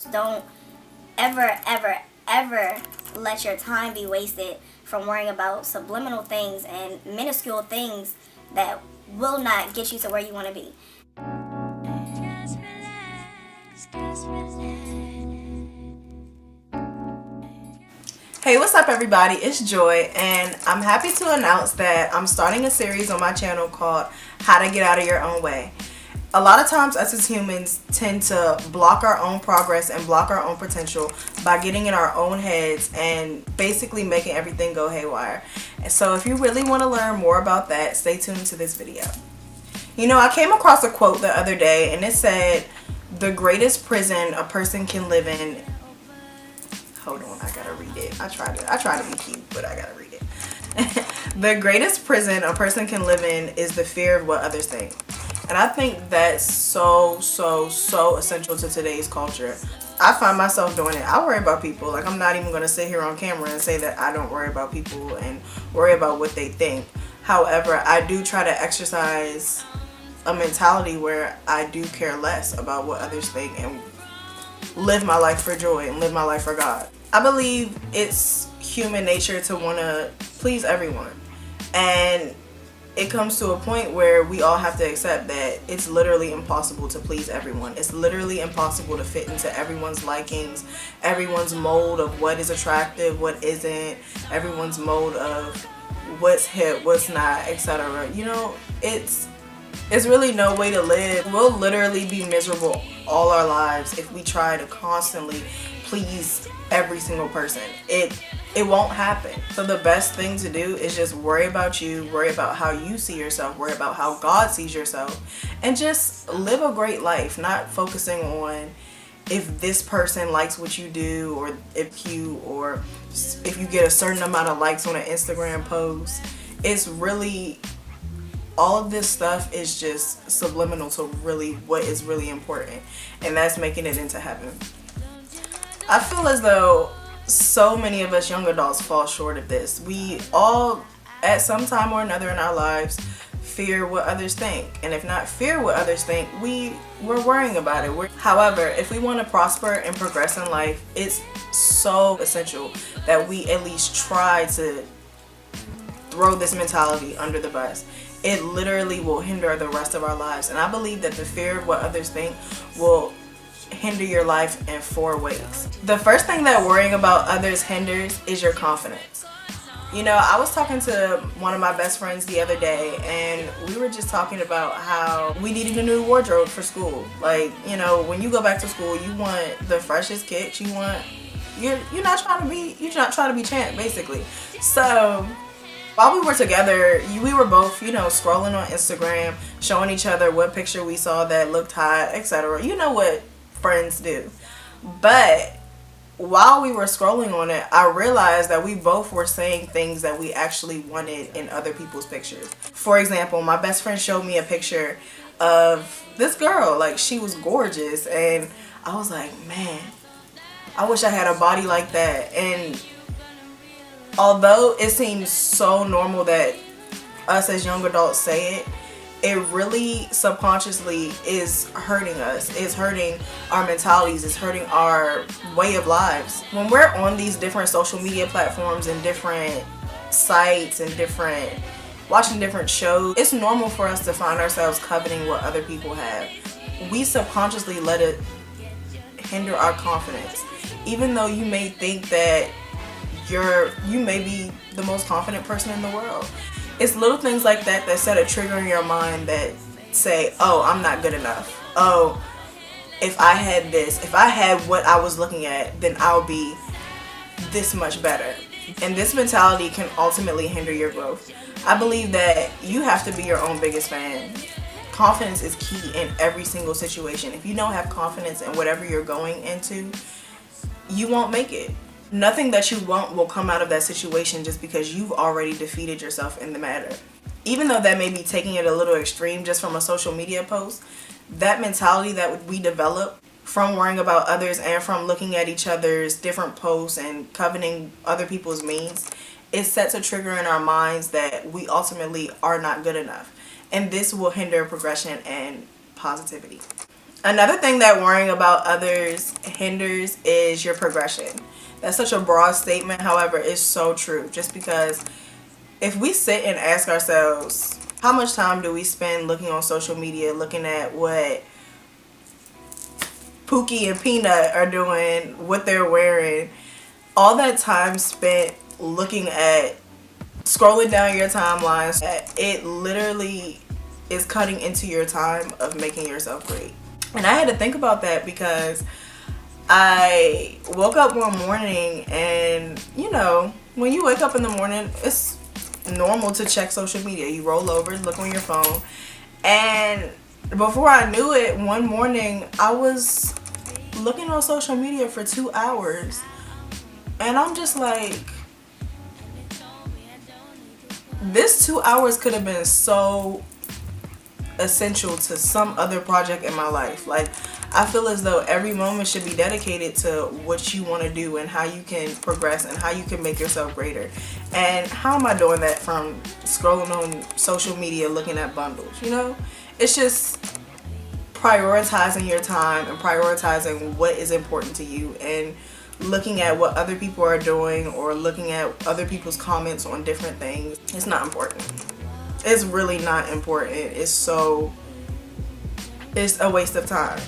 Don't ever, ever, ever let your time be wasted from worrying about subliminal things and minuscule things that will not get you to where you want to be. Just relax, just relax. Hey, what's up everybody? It's Joy, and I'm happy to announce that I'm starting a series on my channel called How to Get Out of Your Own Way. A lot of times us as humans tend to block our own progress and block our own potential by getting in our own heads and basically making everything go haywire. And so if you really want to learn more about that, stay tuned to this video. You know, I came across a quote the other day, and it said, the greatest prison a person can live in. Hold on, I gotta read it. I try to be cute, but I gotta read it. The greatest prison a person can live in is the fear of what others think. And I think that's so essential to today's culture. I find myself doing it. I worry about people. Like, I'm not even gonna sit here on camera and say that I don't worry about people and worry about what they think. However, I do try to exercise a mentality where I do care less about what others think and live my life for joy and live my life for God. I believe it's human nature to want to please everyone, and it comes to a point where we all have to accept that it's literally impossible to please everyone. It's literally impossible to fit into everyone's likings, everyone's mold of what is attractive, what isn't, everyone's mode of what's hip, what's not, etc. You know, it's really no way to live. We'll literally be miserable all our lives if we try to constantly please every single person. It won't happen. So the best thing to do is just worry about you, worry about how you see yourself, worry about how God sees yourself, and just live a great life, not focusing on if this person likes what you do, or if you get a certain amount of likes on an Instagram post. It's really, all of this stuff is just subliminal to really what is really important, and that's making it into heaven. I feel as though so many of us young adults fall short of this. We all, at some time or another in our lives, fear what others think. And if not fear what others think, we're worrying about it. However, if we want to prosper and progress in life, it's so essential that we at least try to throw this mentality under the bus. It literally will hinder the rest of our lives. And I believe that the fear of what others think will hinder your life in 4 ways. The first thing that worrying about others hinders is your confidence. You know, I was talking to one of my best friends the other day, and we were just talking about how we needed a new wardrobe for school. Like, you know, when you go back to school, you want the freshest kicks. You're not trying to be champ, basically. So while we were together, we were both, you know, scrolling on Instagram, showing each other what picture we saw that looked hot, etc. You know what friends do. But while we were scrolling on it, I realized that we both were saying things that we actually wanted in other people's pictures. For example, my best friend showed me a picture of this girl. Like, she was gorgeous, and I was like, man, I wish I had a body like that. And although it seems so normal that us as young adults say it, it really subconsciously is hurting us. It's hurting our mentalities. It's hurting our way of lives. When we're on these different social media platforms and different sites and watching different shows, it's normal for us to find ourselves coveting what other people have. We subconsciously let it hinder our confidence. Even though you may think that you may be the most confident person in the world. It's little things like that that set a trigger in your mind that say, oh, I'm not good enough. Oh, if I had this, if I had what I was looking at, then I'll be this much better. And this mentality can ultimately hinder your growth. I believe that you have to be your own biggest fan. Confidence is key in every single situation. If you don't have confidence in whatever you're going into, you won't make it. Nothing that you want will come out of that situation just because you've already defeated yourself in the matter. Even though that may be taking it a little extreme just from a social media post, that mentality that we develop from worrying about others and from looking at each other's different posts and coveting other people's means, it sets a trigger in our minds that we ultimately are not good enough. And this will hinder progression and positivity. Another thing that worrying about others hinders is your progression. That's such a broad statement, however, it's so true. Just because if we sit and ask ourselves, how much time do we spend looking on social media, looking at what Pookie and Peanut are doing, what they're wearing, all that time spent looking at, scrolling down your timelines, it literally is cutting into your time of making yourself great. And I had to think about that because I woke up one morning and, you know, when you wake up in the morning, it's normal to check social media. You roll over, look on your phone. And before I knew it, one morning I was looking on social media for 2 hours. And I'm just like, this 2 hours could have been so essential to some other project in my life. Like, I feel as though every moment should be dedicated to what you want to do and how you can progress and how you can make yourself greater. And how am I doing that from scrolling on social media looking at bundles? You know, it's just prioritizing your time and prioritizing what is important to you, and looking at what other people are doing or looking at other people's comments on different things. It's not important. It's really not important. It's a waste of time.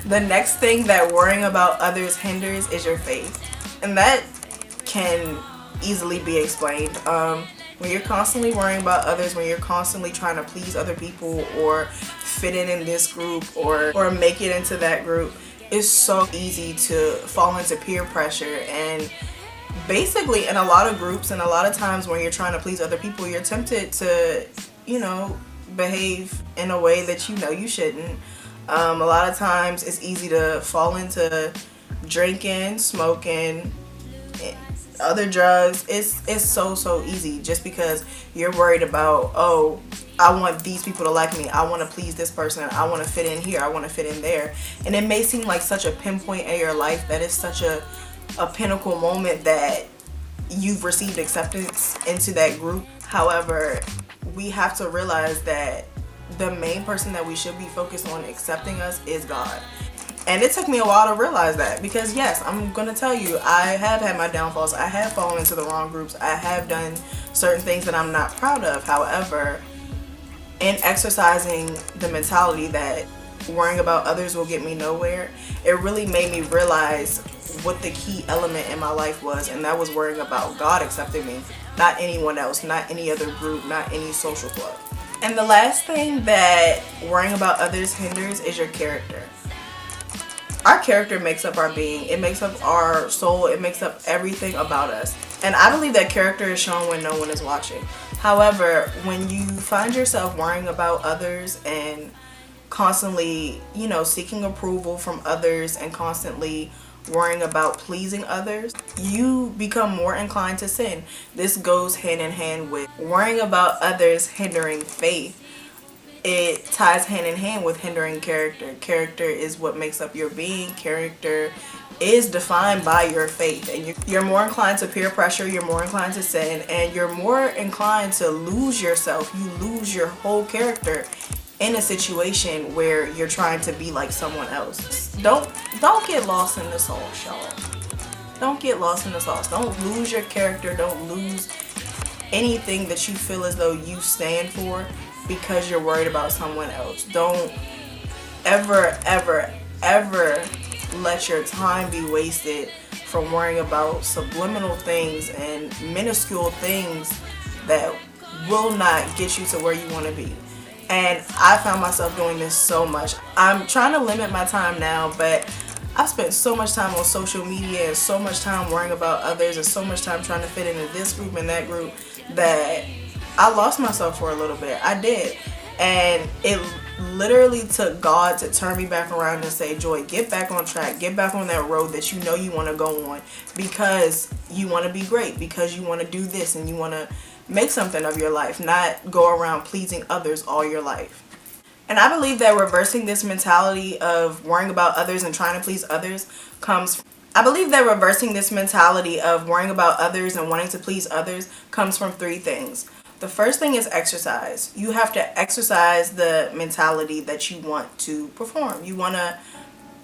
The next thing that worrying about others hinders is your faith. And that can easily be explained. When you're constantly worrying about others, when you're constantly trying to please other people or fit in this group or make it into that group, it's so easy to fall into peer pressure. And basically in a lot of groups and a lot of times when you're trying to please other people, you're tempted to, you know, behave in a way that you know you shouldn't. A lot of times it's easy to fall into drinking, smoking, other drugs. It's so easy just because you're worried about, oh, I want these people to like me, I want to please this person, I want to fit in here, I want to fit in there. And it may seem like such a pinpoint in your life that is such a pinnacle moment that you've received acceptance into that group. However, we have to realize that the main person that we should be focused on accepting us is God. And it took me a while to realize that, because yes, I'm gonna tell you, I have had my downfalls. I have fallen into the wrong groups. I have done certain things that I'm not proud of. However, in exercising the mentality that worrying about others will get me nowhere, it really made me realize what the key element in my life was, and that was worrying about God accepting me, not anyone else, not any other group, not any social club. And the last thing that worrying about others hinders is your character. Our character makes up our being. It makes up our soul. It makes up everything about us. And I believe that character is shown when no one is watching. However, when you find yourself worrying about others and constantly, you know, seeking approval from others and constantly worrying about pleasing others, you become more inclined to sin. This goes hand in hand with worrying about others hindering faith. It ties hand in hand with hindering character. Character is what makes up your being. Character is defined by your faith, and you're more inclined to peer pressure, you're more inclined to sin, and you're more inclined to lose yourself. You lose your whole character in a situation where you're trying to be like someone else. Don't get lost in the sauce, y'all. Don't get lost in the sauce. Don't lose your character. Don't lose anything that you feel as though you stand for because you're worried about someone else. Don't ever let your time be wasted from worrying about subliminal things and minuscule things that will not get you to where you want to be. And I found myself doing this so much. I'm trying to limit my time now, but I've spent so much time on social media and so much time worrying about others and so much time trying to fit into this group and that group that I lost myself for a little bit. I did. And it literally took God to turn me back around and say, Joy, get back on track. Get back on that road that you know you want to go on, because you want to be great, because you want to do this and you want to make something of your life, not go around pleasing others all your life. And I believe that reversing this mentality of worrying about others and trying to please others comes from wanting to please others comes from three things. The first thing is exercise. You have to exercise the mentality that you want to perform. You want to,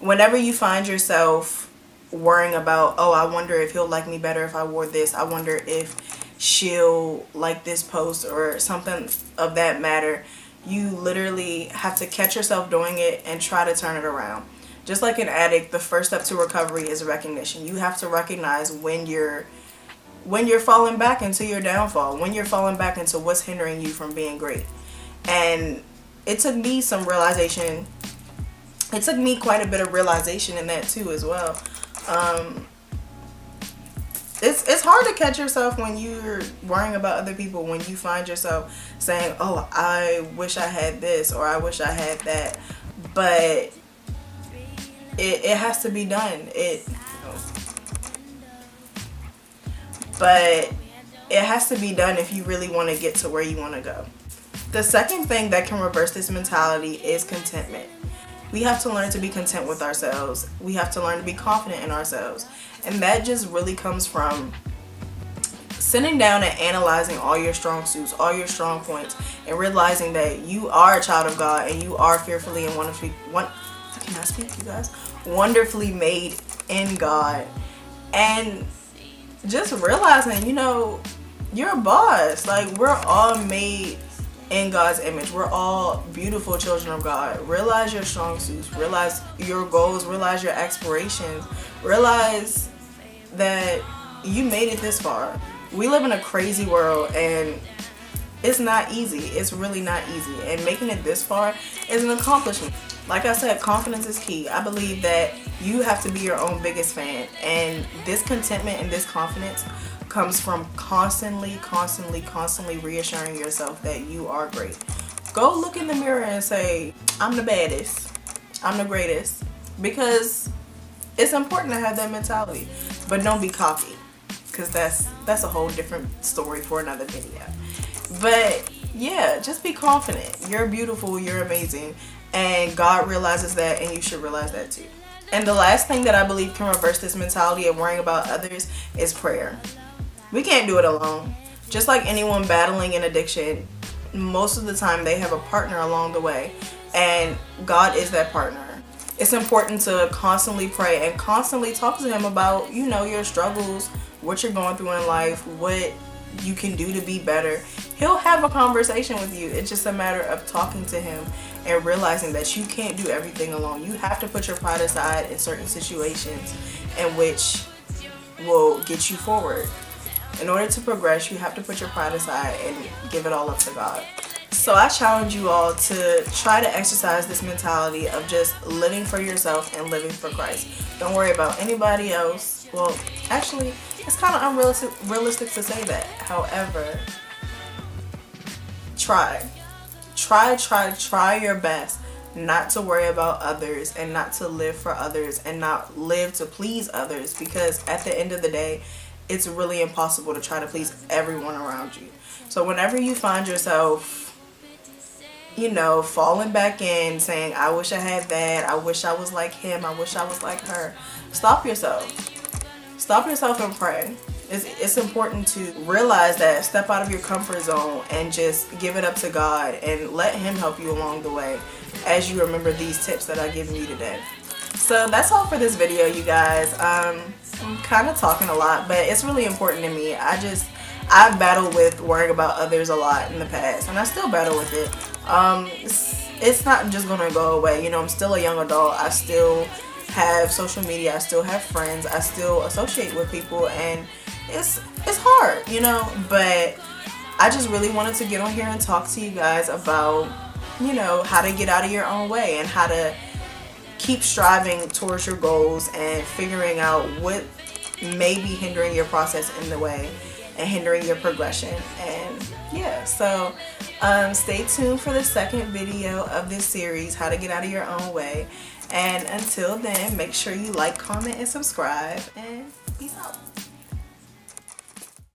whenever you find yourself worrying about, oh, I wonder if he'll like me better if I wore this. I wonder if she'll like this post or something of that matter. You literally have to catch yourself doing it and try to turn it around. Just like an addict, the first step to recovery is recognition. You have to recognize when you're falling back into your downfall, when you're falling back into what's hindering you from being great. And it took me some realization. It took me quite a bit of realization in that too as well. It's hard to catch yourself when you're worrying about other people, when you find yourself saying, oh, I wish I had this or I wish I had that. But it has to be done. But it has to be done if you really want to get to where you want to go. The second thing that can reverse this mentality is contentment. We have to learn to be content with ourselves. We have to learn to be confident in ourselves. And that just really comes from sitting down and analyzing all your strong suits, all your strong points, and realizing that you are a child of God and you are fearfully and wonderfully made in God. And just realizing, you're a boss. Like, we're all made in God's image. We're all beautiful children of God. Realize your strong suits. Realize your goals. Realize your aspirations. Realize that you made it this far. We live in a crazy world and it's not easy. It's really not easy. And making it this far is an accomplishment. Like I said, confidence is key. I believe that you have to be your own biggest fan. And this contentment and this confidence comes from constantly reassuring yourself that you are great. Go look in the mirror and say, I'm the baddest. I'm the greatest. Because it's important to have that mentality. But don't be cocky. Because that's a whole different story for another video. But yeah, just be confident. You're beautiful. You're amazing. And God realizes that, and you should realize that too. And the last thing that I believe can reverse this mentality of worrying about others is prayer. We can't do it alone. Just like anyone battling an addiction, most of the time they have a partner along the way, and God is that partner. It's important to constantly pray and constantly talk to him about, your struggles, what you're going through in life, what you can do to be better. He'll have a conversation with you. It's just a matter of talking to him and realizing that you can't do everything alone. You have to put your pride aside in certain situations in which will get you forward. In order to progress, you have to put your pride aside and give it all up to God. So I challenge you all to try to exercise this mentality of just living for yourself and living for Christ. Don't worry about anybody else. Well, actually, it's kind of unrealistic to say that. However, try your best not to worry about others and not to live for others and not live to please others, because at the end of the day, it's really impossible to try to please everyone around you. So whenever you find yourself, falling back in saying, I wish I had that, I wish I was like him, I wish I was like her, stop yourself and pray. It's important to realize that, step out of your comfort zone and just give it up to God and let him help you along the way as you remember these tips that I've given you today. So that's all for this video, you guys. I'm kind of talking a lot, but it's really important to me. I've battled with worrying about others a lot in the past, and I still battle with it. It's not just gonna go away. I'm still a young adult. I still have social media. I still have friends. I still associate with people, and it's hard, but I just really wanted to get on here and talk to you guys about, how to get out of your own way and how to keep striving towards your goals and figuring out what may be hindering your process in the way and hindering your progression. And yeah, so stay tuned for the second video of this series, how to get out of your own way. And until then, make sure you like, comment, and subscribe, and peace out.